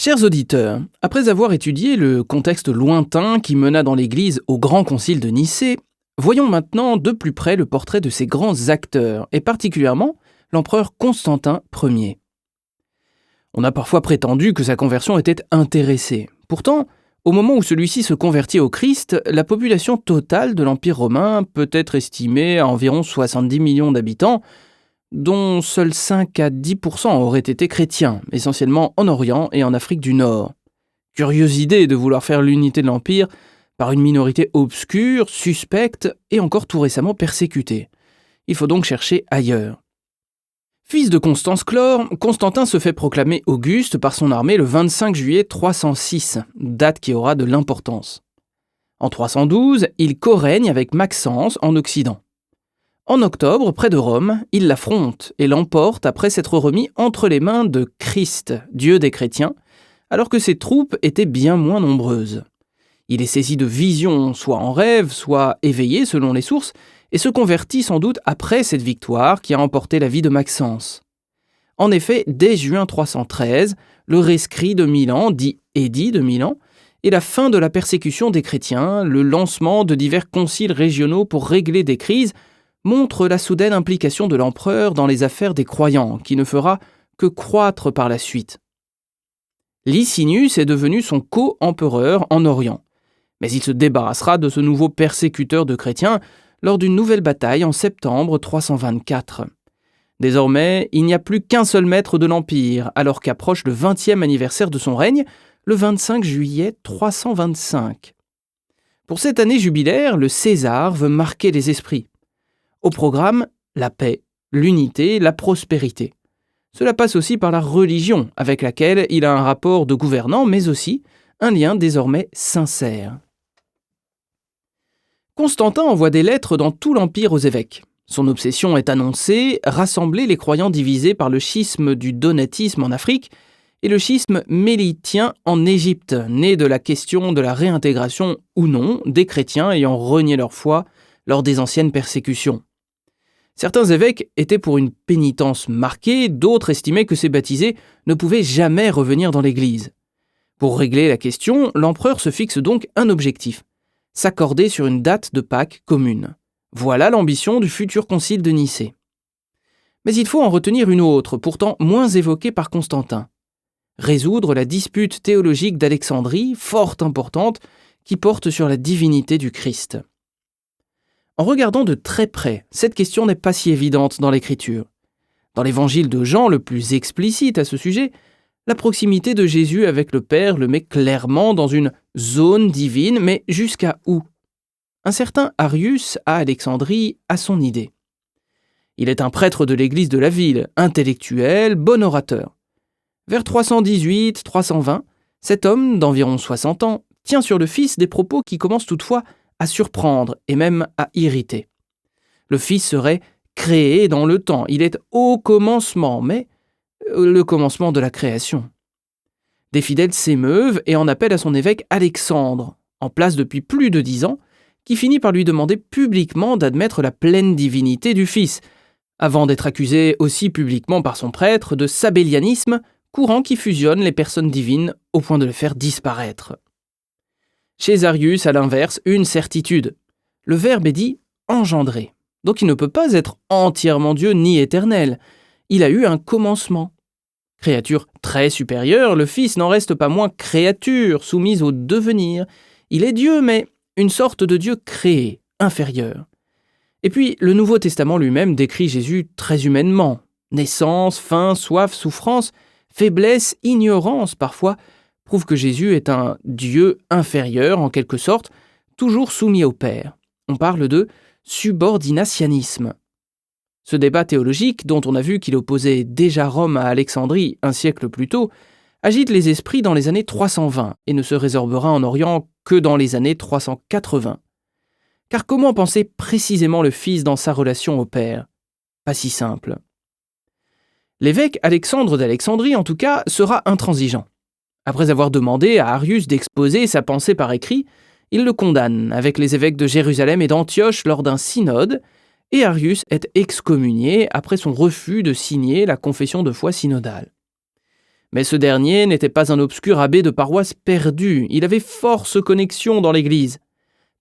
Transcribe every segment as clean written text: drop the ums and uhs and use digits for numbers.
Chers auditeurs, après avoir étudié le contexte lointain qui mena dans l'Église au Grand Concile de Nicée, voyons maintenant de plus près le portrait de ces grands acteurs, et particulièrement l'empereur Constantin Ier. On a parfois prétendu que sa conversion était intéressée. Pourtant, au moment où celui-ci se convertit au Christ, la population totale de l'Empire romain peut être estimée à environ 70 millions d'habitants, dont seuls 5 à 10% auraient été chrétiens, essentiellement en Orient et en Afrique du Nord. Curieuse idée de vouloir faire l'unité de l'Empire par une minorité obscure, suspecte et encore tout récemment persécutée. Il faut donc chercher ailleurs. Fils de Constance Chlore, Constantin se fait proclamer Auguste par son armée le 25 juillet 306, date qui aura de l'importance. En 312, il co-règne avec Maxence en Occident. En octobre, près de Rome, il l'affronte et l'emporte après s'être remis entre les mains de Christ, Dieu des chrétiens, alors que ses troupes étaient bien moins nombreuses. Il est saisi de visions, soit en rêve, soit éveillé selon les sources, et se convertit sans doute après cette victoire qui a emporté la vie de Maxence. En effet, dès juin 313, le rescrit de Milan, dit édit de Milan, et la fin de la persécution des chrétiens, le lancement de divers conciles régionaux pour régler des crises, montre la soudaine implication de l'empereur dans les affaires des croyants, qui ne fera que croître par la suite. Licinius est devenu son co-empereur en Orient, mais il se débarrassera de ce nouveau persécuteur de chrétiens lors d'une nouvelle bataille en septembre 324. Désormais, il n'y a plus qu'un seul maître de l'Empire, alors qu'approche le 20e anniversaire de son règne, le 25 juillet 325. Pour cette année jubilaire, le César veut marquer les esprits. Au programme, la paix, l'unité, la prospérité. Cela passe aussi par la religion, avec laquelle il a un rapport de gouvernant, mais aussi un lien désormais sincère. Constantin envoie des lettres dans tout l'Empire aux évêques. Son obsession est annoncée, rassembler les croyants divisés par le schisme du donatisme en Afrique et le schisme mélitien en Égypte, né de la question de la réintégration ou non des chrétiens ayant renié leur foi lors des anciennes persécutions. Certains évêques étaient pour une pénitence marquée, d'autres estimaient que ces baptisés ne pouvaient jamais revenir dans l'Église. Pour régler la question, l'empereur se fixe donc un objectif, s'accorder sur une date de Pâques commune. Voilà l'ambition du futur concile de Nicée. Mais il faut en retenir une autre, pourtant moins évoquée par Constantin. Résoudre la dispute théologique d'Alexandrie, fort importante, qui porte sur la divinité du Christ. En regardant de très près, cette question n'est pas si évidente dans l'Écriture. Dans l'évangile de Jean, le plus explicite à ce sujet, la proximité de Jésus avec le Père le met clairement dans une zone divine, mais jusqu'à où ? Un certain Arius à Alexandrie a son idée. Il est un prêtre de l'église de la ville, intellectuel, bon orateur. Vers 318-320, cet homme d'environ 60 ans tient sur le Fils des propos qui commencent toutefois à surprendre et même à irriter. Le Fils serait créé dans le temps, il est au commencement, mais le commencement de la création. Des fidèles s'émeuvent et en appellent à son évêque Alexandre, en place depuis plus de 10 ans, qui finit par lui demander publiquement d'admettre la pleine divinité du Fils, avant d'être accusé aussi publiquement par son prêtre de sabellianisme, courant qui fusionne les personnes divines au point de les faire disparaître. Chez Arius, à l'inverse, une certitude. Le Verbe est dit « engendré ». Donc il ne peut pas être entièrement Dieu ni éternel. Il a eu un commencement. Créature très supérieure, le Fils n'en reste pas moins créature, soumise au devenir. Il est Dieu, mais une sorte de Dieu créé, inférieur. Et puis, le Nouveau Testament lui-même décrit Jésus très humainement. Naissance, faim, soif, souffrance, faiblesse, ignorance parfois, prouvent que Jésus est un Dieu inférieur, en quelque sorte, toujours soumis au Père. On parle de subordinationnisme. Ce débat théologique, dont on a vu qu'il opposait déjà Rome à Alexandrie un siècle plus tôt, agite les esprits dans les années 320 et ne se résorbera en Orient que dans les années 380. Car comment penser précisément le Fils dans sa relation au Père ? Pas si simple. L'évêque Alexandre d'Alexandrie, en tout cas, sera intransigeant. Après avoir demandé à Arius d'exposer sa pensée par écrit, il le condamne avec les évêques de Jérusalem et d'Antioche lors d'un synode, et Arius est excommunié après son refus de signer la confession de foi synodale. Mais ce dernier n'était pas un obscur abbé de paroisse perdu, il avait force connexions dans l'Église.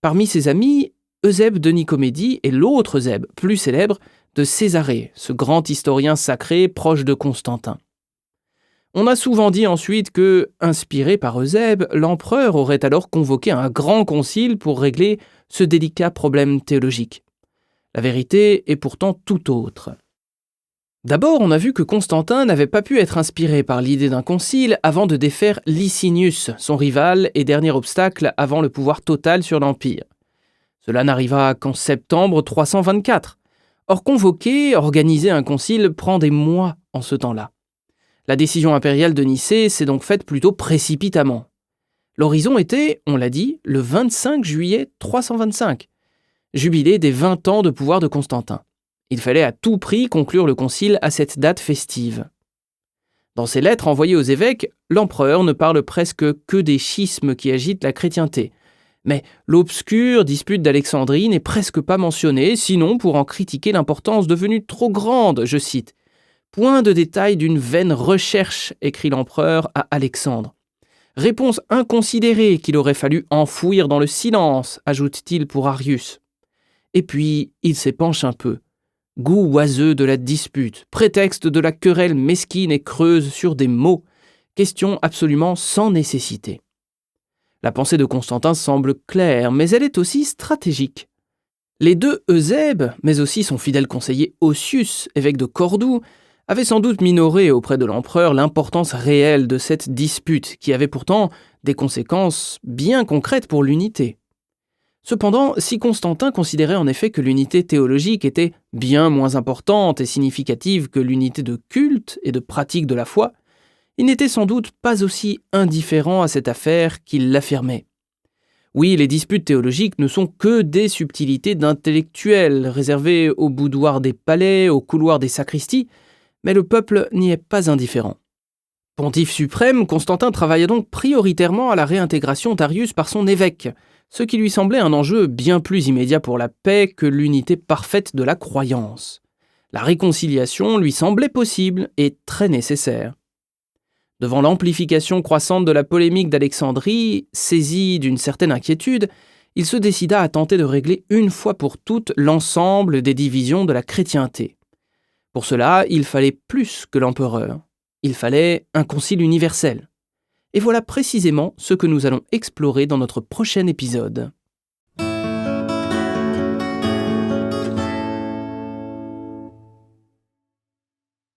Parmi ses amis, Eusèbe de Nicomédie et l'autre Eusèbe, plus célèbre, de Césarée, ce grand historien sacré proche de Constantin. On a souvent dit ensuite que, inspiré par Eusèbe, l'empereur aurait alors convoqué un grand concile pour régler ce délicat problème théologique. La vérité est pourtant tout autre. D'abord, on a vu que Constantin n'avait pas pu être inspiré par l'idée d'un concile avant de défaire Licinius, son rival et dernier obstacle avant le pouvoir total sur l'Empire. Cela n'arriva qu'en septembre 324. Or, convoquer, organiser un concile prend des mois en ce temps-là. La décision impériale de Nicée s'est donc faite plutôt précipitamment. L'horizon était, on l'a dit, le 25 juillet 325, jubilé des 20 ans de pouvoir de Constantin. Il fallait à tout prix conclure le concile à cette date festive. Dans ses lettres envoyées aux évêques, l'empereur ne parle presque que des schismes qui agitent la chrétienté. Mais l'obscure dispute d'Alexandrie n'est presque pas mentionnée, sinon pour en critiquer l'importance devenue trop grande, je cite. « Point de détail d'une vaine recherche », écrit l'empereur à Alexandre. « Réponse inconsidérée qu'il aurait fallu enfouir dans le silence », ajoute-t-il pour Arius. Et puis, il s'épanche un peu. Goût oiseux de la dispute, prétexte de la querelle mesquine et creuse sur des mots, question absolument sans nécessité. La pensée de Constantin semble claire, mais elle est aussi stratégique. Les deux Eusèbe, mais aussi son fidèle conseiller Ossius, évêque de Cordoue, avaient sans doute minoré auprès de l'empereur l'importance réelle de cette dispute, qui avait pourtant des conséquences bien concrètes pour l'unité. Cependant, si Constantin considérait en effet que l'unité théologique était bien moins importante et significative que l'unité de culte et de pratique de la foi, il n'était sans doute pas aussi indifférent à cette affaire qu'il l'affirmait. Oui, les disputes théologiques ne sont que des subtilités d'intellectuels réservées aux boudoirs des palais, aux couloirs des sacristies, mais le peuple n'y est pas indifférent. Pontife suprême, Constantin travailla donc prioritairement à la réintégration d'Arius par son évêque, ce qui lui semblait un enjeu bien plus immédiat pour la paix que l'unité parfaite de la croyance. La réconciliation lui semblait possible et très nécessaire. Devant l'amplification croissante de la polémique d'Alexandrie, saisi d'une certaine inquiétude, il se décida à tenter de régler une fois pour toutes l'ensemble des divisions de la chrétienté. Pour cela, il fallait plus que l'empereur. Il fallait un concile universel. Et voilà précisément ce que nous allons explorer dans notre prochain épisode.